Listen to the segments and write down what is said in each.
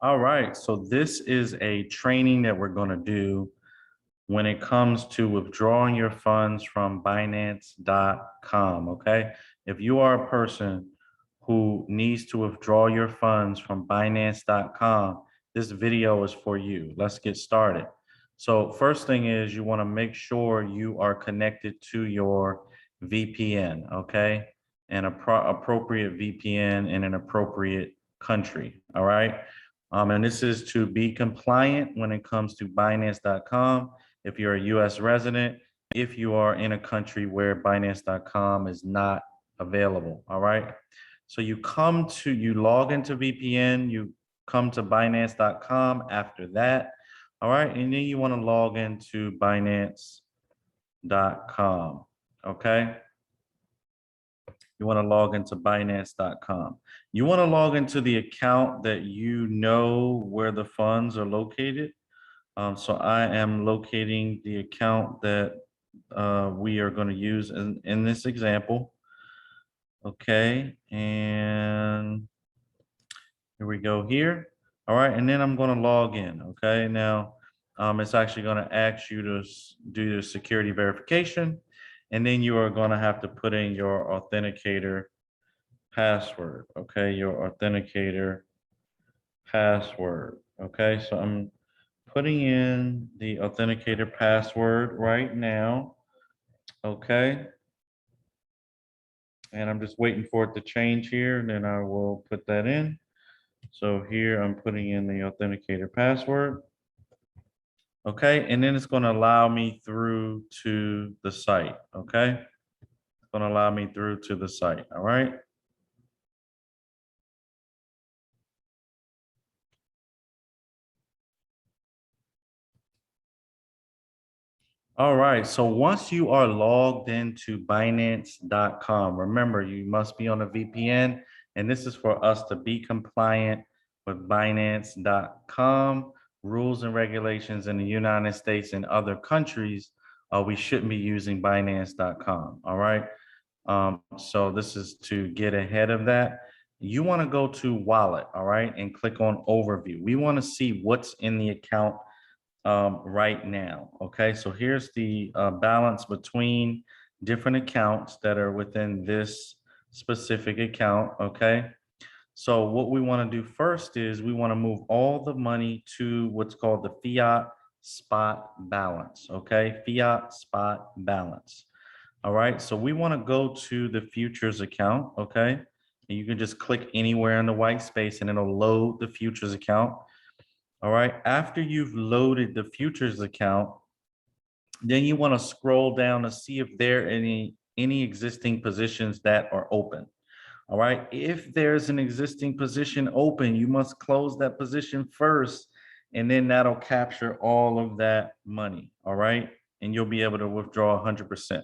All right, so this is a training that we're going to do when it comes to withdrawing your funds from Binance.com, okay? If you are a person who needs to withdraw your funds from Binance.com, this video is for you. Let's get started. So first thing is you want to make sure you are connected to your VPN, okay? An appropriate VPN in an appropriate country, all right? And this is to be compliant when it comes to Binance.com. If you're a US resident, if you are in a country where Binance.com is not available, all right? So you log into VPN, you come to Binance.com after that, all right? And then you want to log into Binance.com, okay? You want to log into Binance.com. You want to log into the account that you know where the funds are located. So I am locating the account that we are going to use in this example. Okay, and here we go here. All right, and then I'm going to log in. Okay, now it's actually going to ask you to do the security verification, and then you are going to have to put in your authenticator password. Okay, your authenticator password. Okay, so I'm putting in the authenticator password right now. Okay. And I'm just waiting for it to change here, and then I will put that in. So here I'm putting in the authenticator password. Okay, and then it's going to allow me through to the site. Okay, it's going to allow me through to the site. All right. All right, so once you are logged into Binance.com, remember you must be on a VPN, and this is for us to be compliant with Binance.com rules and regulations in the United States and other countries. We shouldn't be using Binance.com. All right, so this is to get ahead of that. You want to go to Wallet, all right, and click on Overview. We want to see what's in the account right now. Okay, so here's the balance between different accounts that are within this specific account. Okay, so what we want to do first is we want to move all the money to what's called the fiat spot balance. Okay, fiat spot balance. All right, so we want to go to the futures account. Okay, and you can just click anywhere in the white space and it'll load the futures account. All right, after you've loaded the futures account, then you want to scroll down to see if there are any existing positions that are open. All right, if there's an existing position open, you must close that position first, and then that'll capture all of that money. All right, and you'll be able to withdraw 100%.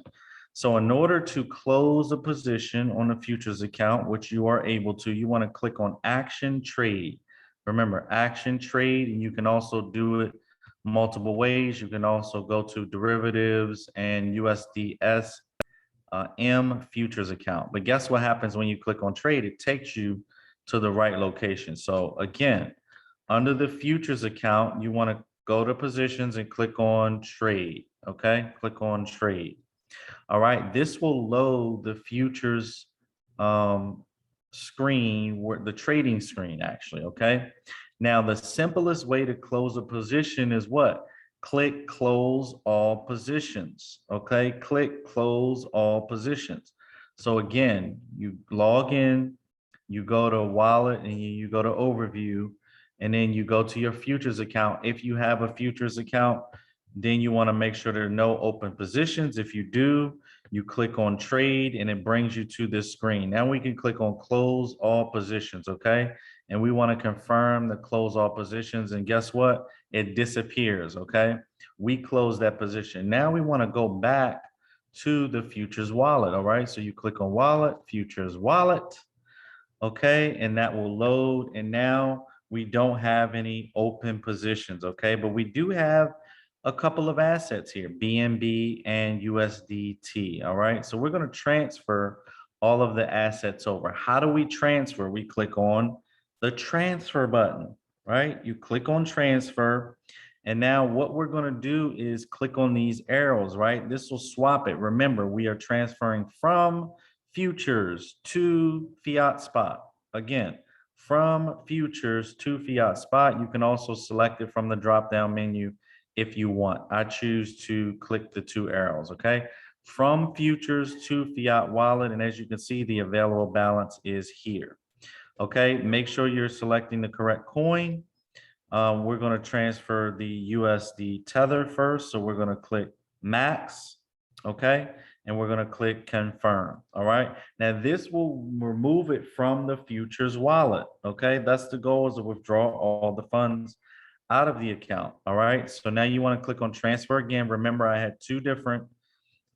So in order to close a position on a futures account, which you are able to, you want to click on Action Trade. Remember, Action Trade, and you can also do it multiple ways. You can also go to derivatives and USDS M futures account. But guess what happens when you click on trade? It takes you to the right location. So again, under the futures account, you want to go to positions and click on trade. Okay, click on trade. All right, this will load the futures screen, where the trading screen actually. Okay, now the simplest way to close a position is what? Click close all positions. Okay, click close all positions. So again, you log in, you go to wallet, and you go to overview, and then you go to your futures account. If you have a futures account, then you want to make sure there are no open positions. If you do, you click on trade and it brings you to this screen. Now we can click on close all positions, okay? And we want to confirm the close all positions, and guess what? It disappears, okay? We close that position. Now we want to go back to the futures wallet, all right? So you click on wallet, futures wallet, okay? And that will load, and now we don't have any open positions, okay? But we do have a couple of assets here, BNB and USDT, all right? So we're gonna transfer all of the assets over. How do we transfer? We click on the transfer button. right? You click on transfer. And now what we're going to do is click on these arrows, right? This will swap it. Remember, we are transferring from futures to fiat spot. Again, from futures to fiat spot. You can also select it from the drop-down menu if you want. I choose to click the two arrows, okay? From futures to fiat wallet. And as you can see, the available balance is here. Okay, make sure you're selecting the correct coin. We're going to transfer the USD tether first. So we're going to click max. Okay. And we're going to click confirm. All right. Now this will remove it from the futures wallet. Okay. That's the goal, is to withdraw all the funds out of the account. All right. So now you want to click on transfer again. Remember, I had two different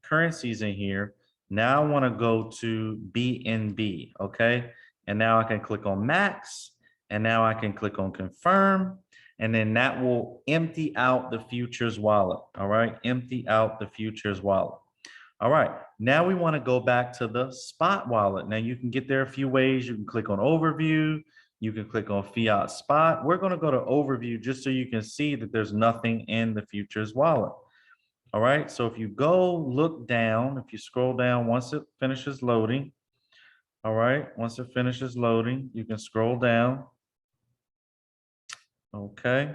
currencies in here. Now I want to go to BNB. Okay. And now I can click on max. And now I can click on confirm. And then that will empty out the futures wallet. All right. Empty out the futures wallet. All right. Now we want to go back to the spot wallet. Now you can get there a few ways. You can click on overview. You can click on fiat spot. We're going to go to overview just so you can see that there's nothing in the futures wallet. All right. So if you go look down, if you scroll down, once it finishes loading. All right. Once it finishes loading, you can scroll down. Okay.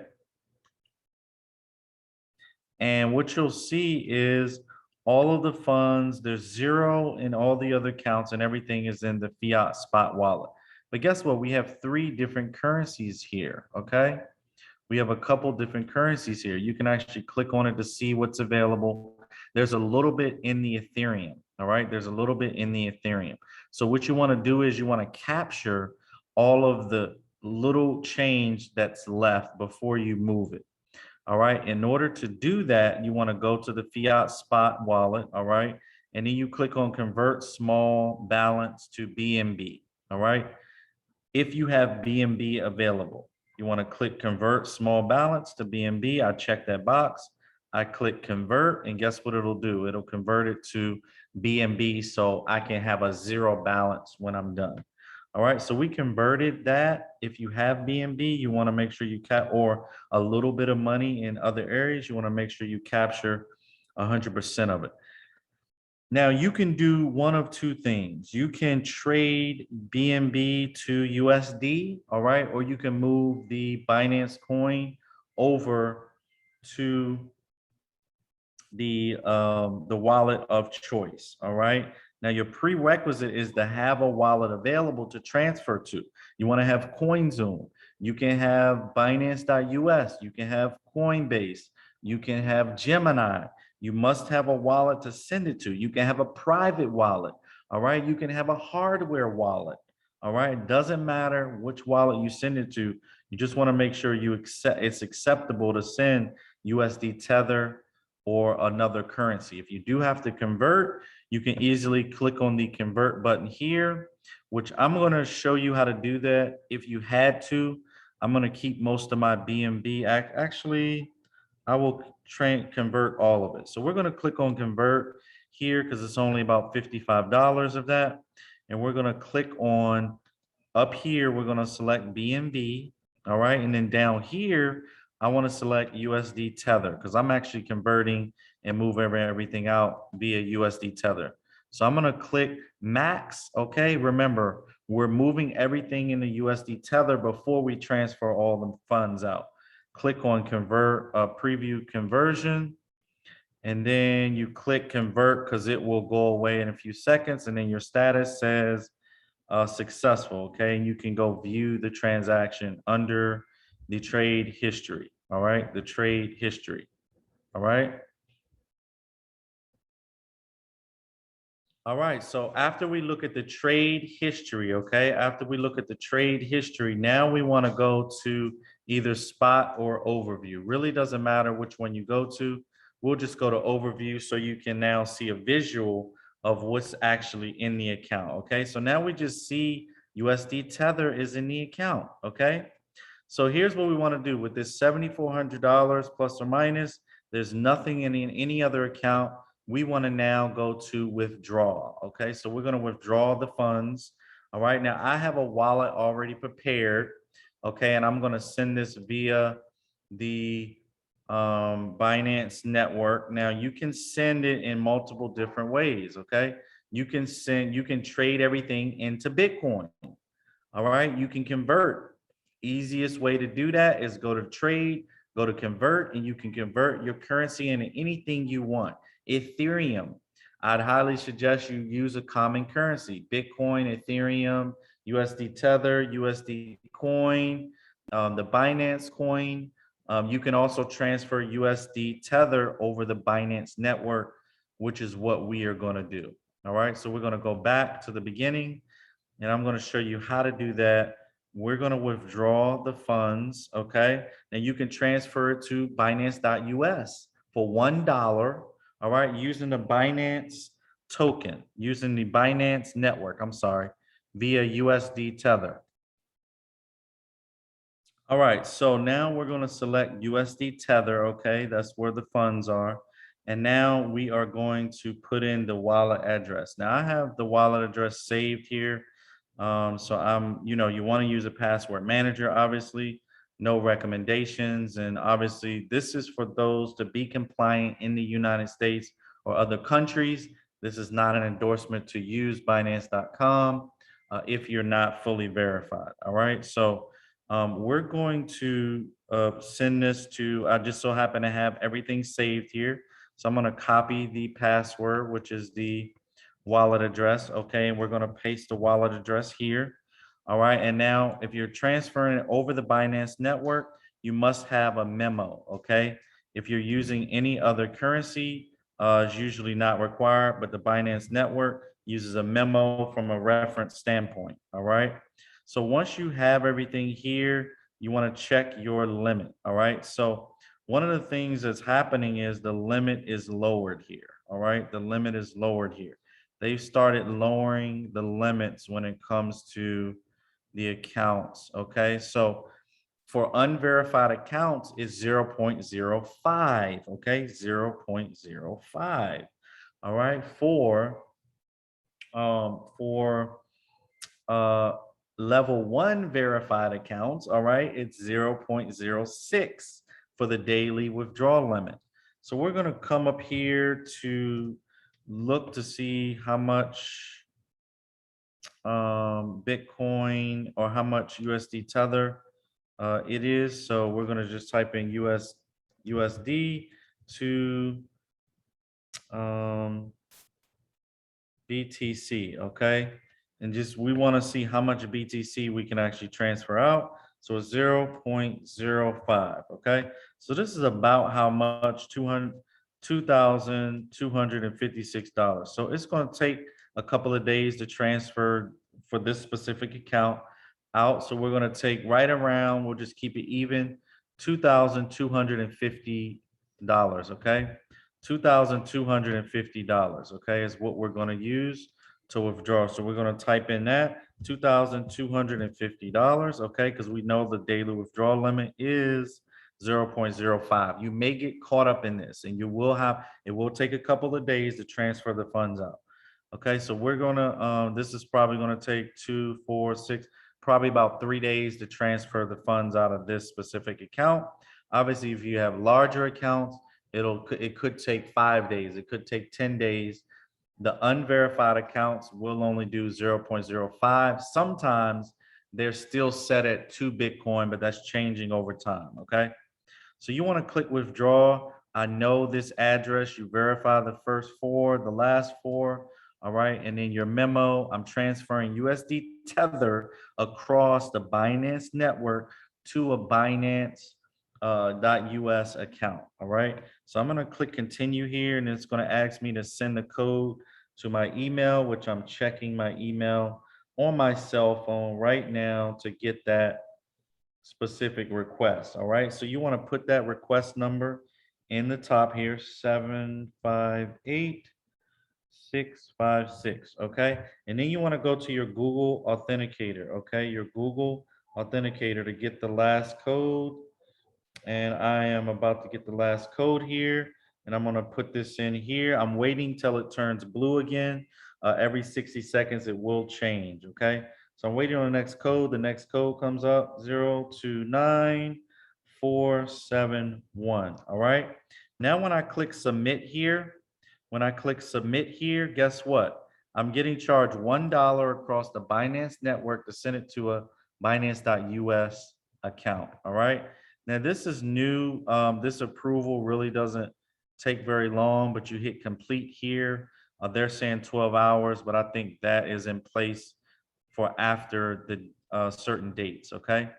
And what you'll see is all of the funds, there's zero in all the other accounts, and everything is in the fiat spot wallet. But guess what? We have three different currencies here. Okay. We have a couple different currencies here. You can actually click on it to see what's available. There's a little bit in the Ethereum. All right. There's a little bit in the Ethereum. So what you want to do is you want to capture all of the little change that's left before you move it. All right. In order to do that, you want to go to the fiat spot wallet. All right. And then you click on convert small balance to BNB. All right. If you have BNB available, you want to click convert small balance to BNB. I check that box. I click convert, and guess what it'll do? It'll convert it to BNB so I can have a zero balance when I'm done. All right, so we converted that. If you have BNB, you want to make sure you or a little bit of money in other areas, you want to make sure you capture 100% of it. Now you can do one of two things. You can trade BNB to USD, all right, or you can move the Binance coin over to the wallet of choice. All right. Now your prerequisite is to have a wallet available to transfer to. You want to have CoinZoom. You can have Binance.us. You can have Coinbase. You can have Gemini. You must have a wallet to send it to. You can have a private wallet. All right. You can have a hardware wallet. All right. It doesn't matter which wallet you send it to. You just want to make sure it's acceptable to send USD Tether or another currency. If you do have to convert, you can easily click on the convert button here, which I'm going to show you how to do that. If you had to, I'm going to keep most of my BNB. Actually, I will convert all of it. So we're going to click on convert here because it's only about $55 of that. And we're going to click on up here, we're going to select BNB. All right. And then down here, I want to select USD Tether because I'm actually converting and moving everything out via USD Tether. So I'm going to click max. Okay. Remember, we're moving everything in the USD Tether before we transfer all the funds out. Click on convert, preview conversion. And then you click convert because it will go away in a few seconds. And then your status says successful. Okay. And you can go view the transaction under the trade history. All right. The trade history. All right. All right. So after we look at the trade history, okay, after we look at the trade history, now we want to go to either spot or overview. Really doesn't matter which one you go to. We'll just go to overview so you can now see a visual of what's actually in the account. Okay. So now we just see USD Tether is in the account. Okay. So here's what we want to do with this $7,400 plus or minus. There's nothing in any other account. We want to now go to withdraw. Okay, so we're going to withdraw the funds. All right, now I have a wallet already prepared. okay? And I'm gonna send this via the Binance network. Now you can send it in multiple different ways, okay? You can trade everything into Bitcoin. All right, you can convert. Easiest way to do that is go to trade, go to convert, and you can convert your currency into anything you want. Ethereum, I'd highly suggest you use a common currency: Bitcoin, Ethereum, USD Tether, USD Coin, the Binance Coin. You can also transfer USD Tether over the Binance network, which is what we are going to do. All right, so we're going to go back to the beginning and I'm going to show you how to do that. We're going to withdraw the funds, okay? Now you can transfer it to Binance.us for $1, all right, using the Binance token, using the Binance network, I'm sorry, via USD Tether. All right, so now we're going to select USD Tether, okay? That's where the funds are. And now we are going to put in the wallet address. Now I have the wallet address saved here. So you want to use a password manager, obviously, no recommendations. And obviously, this is for those to be compliant in the United States or other countries. This is not an endorsement to use Binance.com if you're not fully verified. All right. So we're going to send this to, I just so happen to have everything saved here. So I'm going to copy the password, which is the wallet address. Okay, and we're going to paste the wallet address here. All right, and now if you're transferring it over the Binance network, you must have a memo. Okay, if you're using any other currency, is usually not required, but the Binance network uses a memo from a reference standpoint. All right, so once you have everything here, you want to check your limit. All right, so one of the things that's happening is the limit is lowered here. All right, the limit is lowered here. They've started lowering the limits when it comes to the accounts. Okay, so for unverified accounts is 0.05. Okay, 0.05. All right, for uh level 1 verified accounts, all right, it's 0.06 for the daily withdrawal limit. So we're going to come up here to look to see how much Bitcoin or how much USD Tether it is. So we're going to just type in USD to um, BTC, okay? And just we want to see how much BTC we can actually transfer out. So it's 0.05, okay? So this is about how much, $2,256. So it's going to take a couple of days to transfer for this specific account out. So we're going to take right around, we'll just keep it even, $2,250, okay? $2,250, okay, is what we're going to use to withdraw. So we're going to type in that $2,250, okay, because we know the daily withdrawal limit is 0.05. You may get caught up in this and it will take a couple of days to transfer the funds out. Okay, so we're gonna, this is probably gonna take 2, 4, 6, probably about 3 days to transfer the funds out of this specific account. Obviously, if you have larger accounts, it could take 5 days, it could take 10 days. The unverified accounts will only do 0.05. Sometimes they're still set at 2 Bitcoin, but that's changing over time, okay? So you want to click withdraw. I know this address, you verify the first 4, the last 4, all right? And then your memo, I'm transferring USD Tether across the Binance network to a Binance .us account, all right? So I'm gonna click continue here and it's gonna ask me to send the code to my email, which I'm checking my email on my cell phone right now to get that specific request. All right. So you want to put that request number in the top here, 758656. Okay. And then you want to go to your Google Authenticator. Okay. Your Google Authenticator to get the last code. And I am about to get the last code here. And I'm going to put this in here. I'm waiting till it turns blue again. Every 60 seconds, it will change. Okay. So I'm waiting on the next code. The next code comes up 029471. All right. Now, when I click submit here, guess what? I'm getting charged $1 across the Binance network to send it to a Binance.us account. All right. Now, this is new. This approval really doesn't take very long, but you hit complete here. They're saying 12 hours, but I think that is in place for after the certain dates. Okay.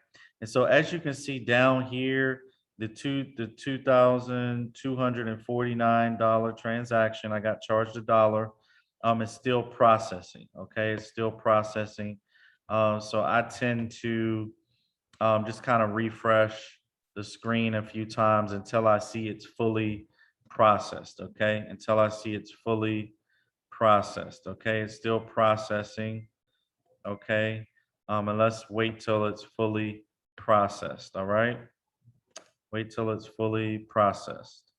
And so as you can see down here, the $2,249 transaction, I got charged $1. It's still processing. Okay. It's still processing. So I tend to just kind of refresh the screen a few times until I see it's fully processed. Okay. Until I see it's fully processed. Okay. It's still processing. Okay. And let's wait till it's fully processed. All right. Wait till it's fully processed.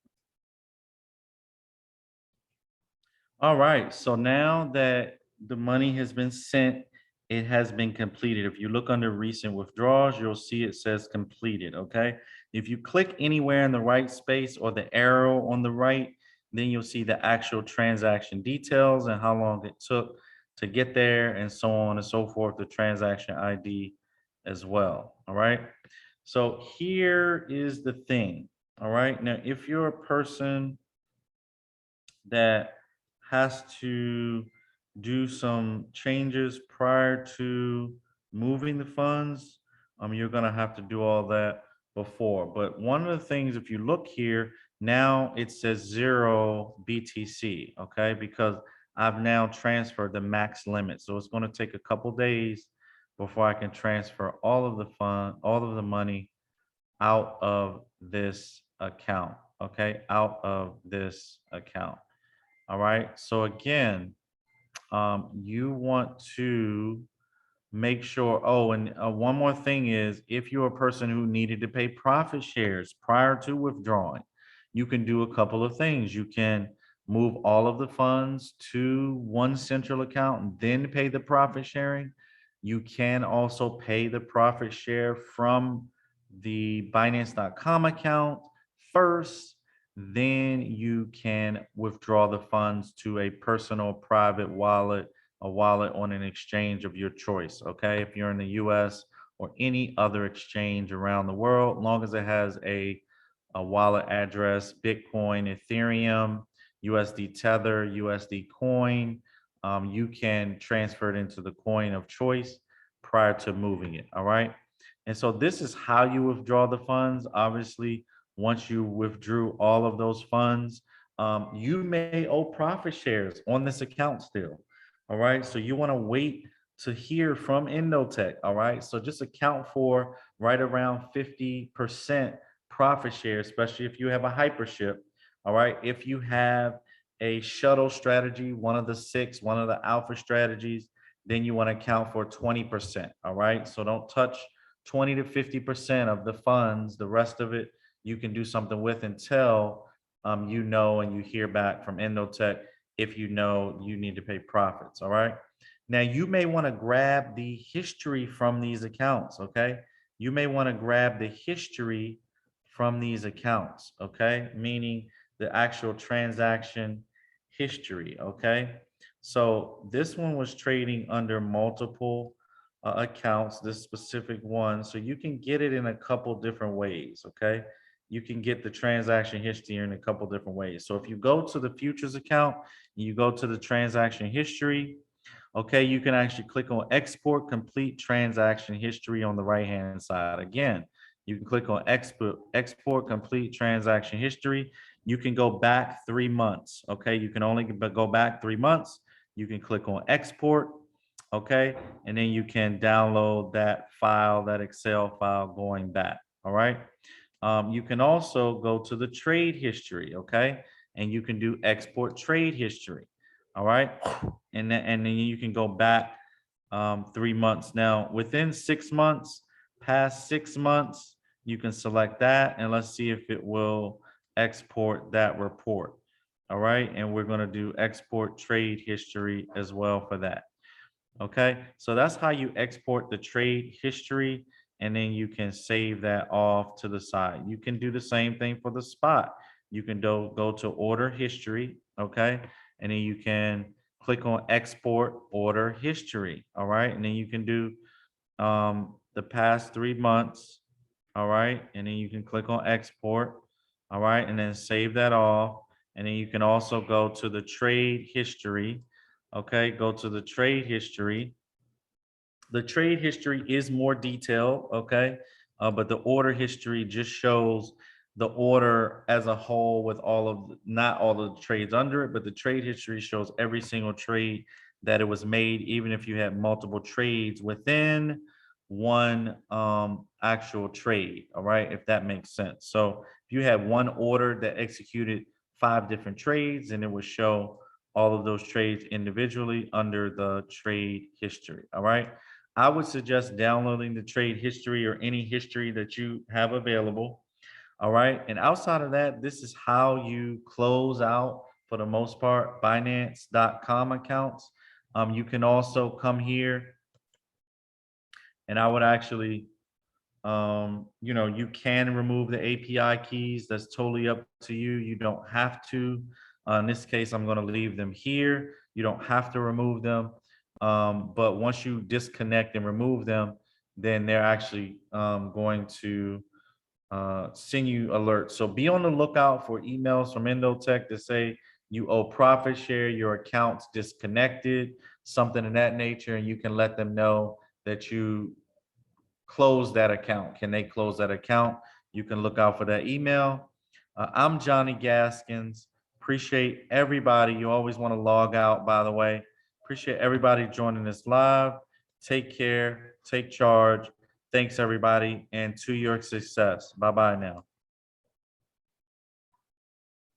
All right. So now that the money has been sent, it has been completed. If you look under recent withdrawals, you'll see it says completed. Okay. If you click anywhere in the right space or the arrow on the right, then you'll see the actual transaction details and how long it took to get there and so on and so forth, the transaction ID as well. All right. So here is the thing. All right. Now, if you're a person that has to do some changes prior to moving the funds, you're gonna have to do all that before. But one of the things, if you look here, now it says 0 BTC, okay? Because I've now transferred the max limit. So it's gonna take a couple days before I can transfer all of the money out of this account, okay? Out of this account. All right. So again, you want to make sure. Oh, and one more thing is if you're a person who needed to pay profit shares prior to withdrawing, you can do a couple of things. You can move all of the funds to one central account and then pay the profit sharing. You can also pay the profit share from the Binance.com account first, then you can withdraw the funds to a personal private wallet, a wallet on an exchange of your choice. Okay. If you're in the US or any other exchange around the world, long as it has a wallet address, Bitcoin, Ethereum, USD Tether, USD Coin, you can transfer it into the coin of choice prior to moving it. All right. And so this is how you withdraw the funds. Obviously, once you withdrew all of those funds, you may owe profit shares on this account still. All right. So you want to wait to hear from Endotech. All right. So just account for right around 50% profit share, especially if you have a hypership. All right. If you have a shuttle strategy, one of the six, one of the alpha strategies, then you want to account for 20%. All right. So don't touch 20 to 50% of the funds. The rest of it you can do something with until you know and you hear back from Endotech if you know you need to pay profits. All right. Now you may want to grab the history from these accounts. Okay. You may want to grab the history from these accounts. Okay. Meaning the actual transaction history. Okay. So this one was trading under multiple accounts, this specific one. So you can get it in a couple different ways. Okay. You can get the transaction history in a couple different ways. So if you go to the futures account, you go to the transaction history, okay, you can actually click on export complete transaction history on the right hand side. Again, you can click on export complete transaction history. You can go back 3 months. Okay, you can only go back 3 months. You can click on export. Okay, and then you can download that file, that Excel file going back. All right. You can also go to the trade history. Okay, and you can do export trade history. All right. And then you can go back 3 months. Now, within 6 months, past 6 months, you can select that and let's see if it will export that report. All right. And we're going to do export trade history as well for that. Okay, so that's how you export the trade history, and then you can save that off to the side. You can do the same thing for the spot. You can go to order history, okay, and then you can click on export order history. All right, and then you can do the past 3 months. All right, and then you can click on export. All right, and then save that off, and then you can also go to the trade history. Okay, go to the trade history. The trade history is more detailed, okay? But the order history just shows the order as a whole with all of, not all of the trades under it, but the trade history shows every single trade that it was made, even if you had multiple trades within one actual trade, all right? If that makes sense. So if you had one order that executed 5 different trades, and it would show all of those trades individually under the trade history, all right? I would suggest downloading the trade history or any history that you have available. All right. And outside of that, this is how you close out, for the most part, Binance.com accounts. You can also come here, and I would actually, you can remove the API keys. That's totally up to you. You don't have to. In this case, I'm going to leave them here. You don't have to remove them. But once you disconnect and remove them, then they're actually going to send you alerts. So be on the lookout for emails from Endotech that say you owe profit share, your account's disconnected, something of that nature, and you can let them know that you close that account. Can they close that account? You can look out for that email. I'm Johnny Gaskins. Appreciate everybody. You always want to log out, by the way. Appreciate everybody joining us live. Take care. Take charge. Thanks, everybody, and to your success. Bye bye now.